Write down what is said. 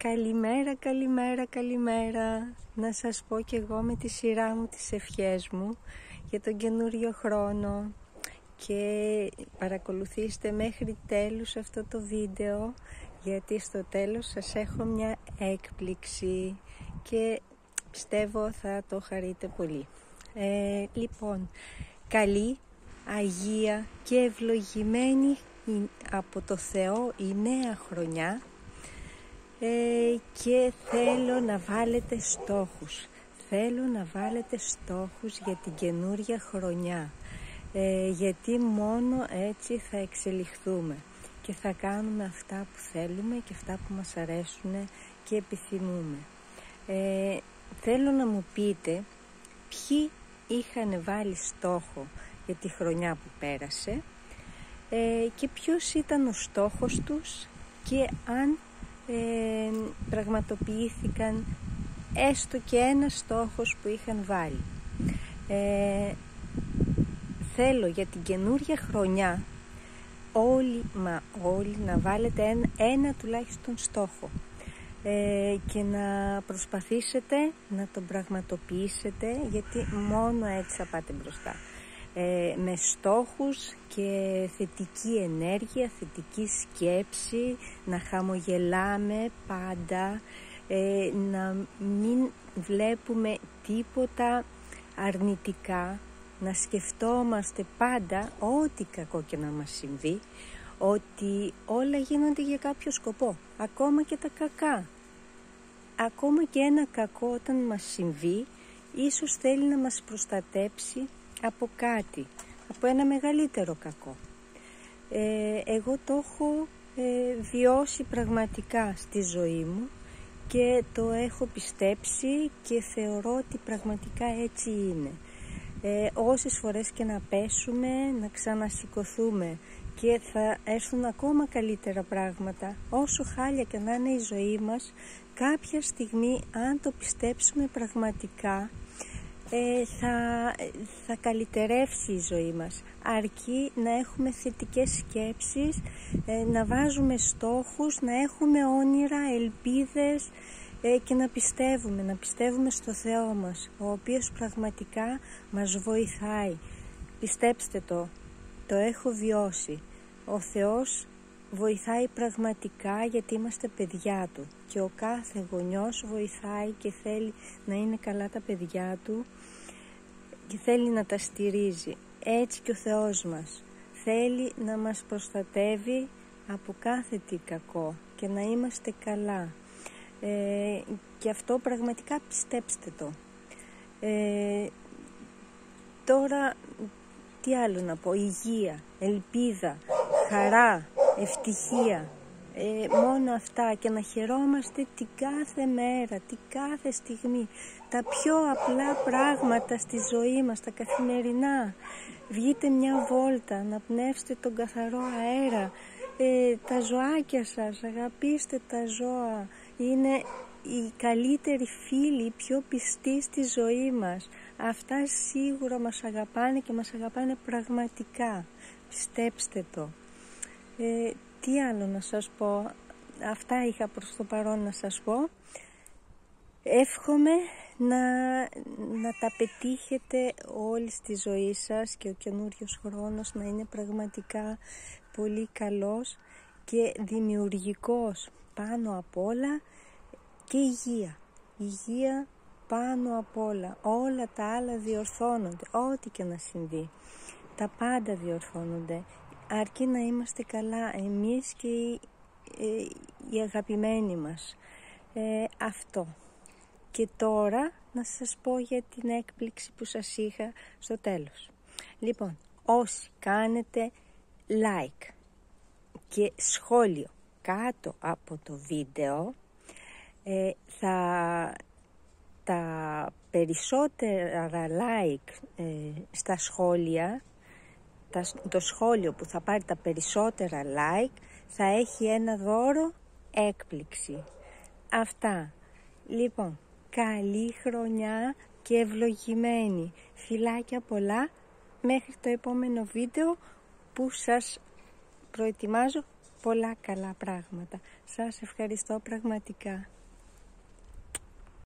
Καλημέρα, καλημέρα, καλημέρα. Να σας πω κι εγώ με τη σειρά μου τις ευχές μου για τον καινούριο χρόνο και παρακολουθήστε μέχρι τέλους αυτό το βίντεο, γιατί στο τέλος σας έχω μια έκπληξη και πιστεύω θα το χαρείτε πολύ. Λοιπόν, καλή, αγία και ευλογημένη από το Θεό η νέα χρονιά. Και θέλω να βάλετε στόχους. Θέλω να βάλετε στόχους για την καινούρια χρονιά. Γιατί μόνο έτσι θα εξελιχθούμε και θα κάνουμε αυτά που θέλουμε και αυτά που μας αρέσουν και επιθυμούμε. Θέλω να μου πείτε ποιοι είχαν βάλει στόχο για τη χρονιά που πέρασε και ποιος ήταν ο στόχος τους και αν πραγματοποιήθηκαν έστω και ένα στόχος που είχαν βάλει. Θέλω για την καινούρια χρονιά όλοι να βάλετε ένα τουλάχιστον στόχο και να προσπαθήσετε να τον πραγματοποιήσετε, γιατί μόνο έτσι θα πάτε μπροστά. Με στόχους και θετική ενέργεια, θετική σκέψη, να χαμογελάμε πάντα, να μην βλέπουμε τίποτα αρνητικά, να σκεφτόμαστε πάντα ό,τι κακό και να μας συμβεί, ότι όλα γίνονται για κάποιο σκοπό, ακόμα και τα κακά. Ακόμα και ένα κακό όταν μας συμβεί, ίσως θέλει να μας προστατέψει από κάτι, από ένα μεγαλύτερο κακό. Εγώ το έχω βιώσει πραγματικά στη ζωή μου και το έχω πιστέψει και θεωρώ ότι πραγματικά έτσι είναι. Όσες φορές και να πέσουμε, να ξανασηκωθούμε και θα έρθουν ακόμα καλύτερα πράγματα. Όσο χάλια και να είναι η ζωή μας, κάποια στιγμή αν το πιστέψουμε πραγματικά, θα καλυτερεύσει η ζωή μας, αρκεί να έχουμε θετικές σκέψεις, να βάζουμε στόχους, να έχουμε όνειρα, ελπίδες και να πιστεύουμε στο Θεό μας, ο οποίος πραγματικά μας βοηθάει. Πιστέψτε το έχω βιώσει. Ο Θεός βοηθάει πραγματικά, γιατί είμαστε παιδιά Του και ο κάθε γονιός βοηθάει και θέλει να είναι καλά τα παιδιά Του και θέλει να τα στηρίζει. Έτσι και ο Θεός μας θέλει να μας προστατεύει από κάθε τι κακό και να είμαστε καλά, και αυτό πραγματικά πιστέψτε το. Τώρα τι άλλο να πω? Υγεία, ελπίδα, χαρά, ευτυχία, μόνο αυτά, και να χαιρόμαστε την κάθε μέρα, την κάθε στιγμή, τα πιο απλά πράγματα στη ζωή μας, τα καθημερινά. Βγείτε μια βόλτα, να πνεύσετε τον καθαρό αέρα, τα ζωάκια σας, αγαπήστε τα ζώα, είναι οι καλύτεροι φίλοι, οι πιο πιστοί στη ζωή μας. Αυτά σίγουρα μας αγαπάνε και μας αγαπάνε πραγματικά. Πιστέψτε το. Τι άλλο να σας πω? Αυτά είχα προς το παρόν να σας πω. Εύχομαι να τα πετύχετε όλοι στη ζωή σας και ο καινούριος χρόνος να είναι πραγματικά πολύ καλός και δημιουργικός πάνω απ' όλα, και υγεία πάνω απ' όλα. Όλα τα άλλα διορθώνονται, ό,τι και να συμβεί, τα πάντα διορθώνονται, αρκεί να είμαστε καλά εμείς και οι αγαπημένοι μας. Αυτό. Και τώρα να σας πω για την έκπληξη που σας είχα στο τέλος. Λοιπόν, όσοι κάνετε like και σχόλιο κάτω από το βίντεο, τα περισσότερα like στα σχόλια, το σχόλιο που θα πάρει τα περισσότερα like θα έχει ένα δώρο έκπληξη. Αυτά. Λοιπόν, καλή χρονιά και ευλογημένη. Φιλάκια πολλά μέχρι το επόμενο βίντεο που σας προετοιμάζω πολλά καλά πράγματα. Σας ευχαριστώ πραγματικά.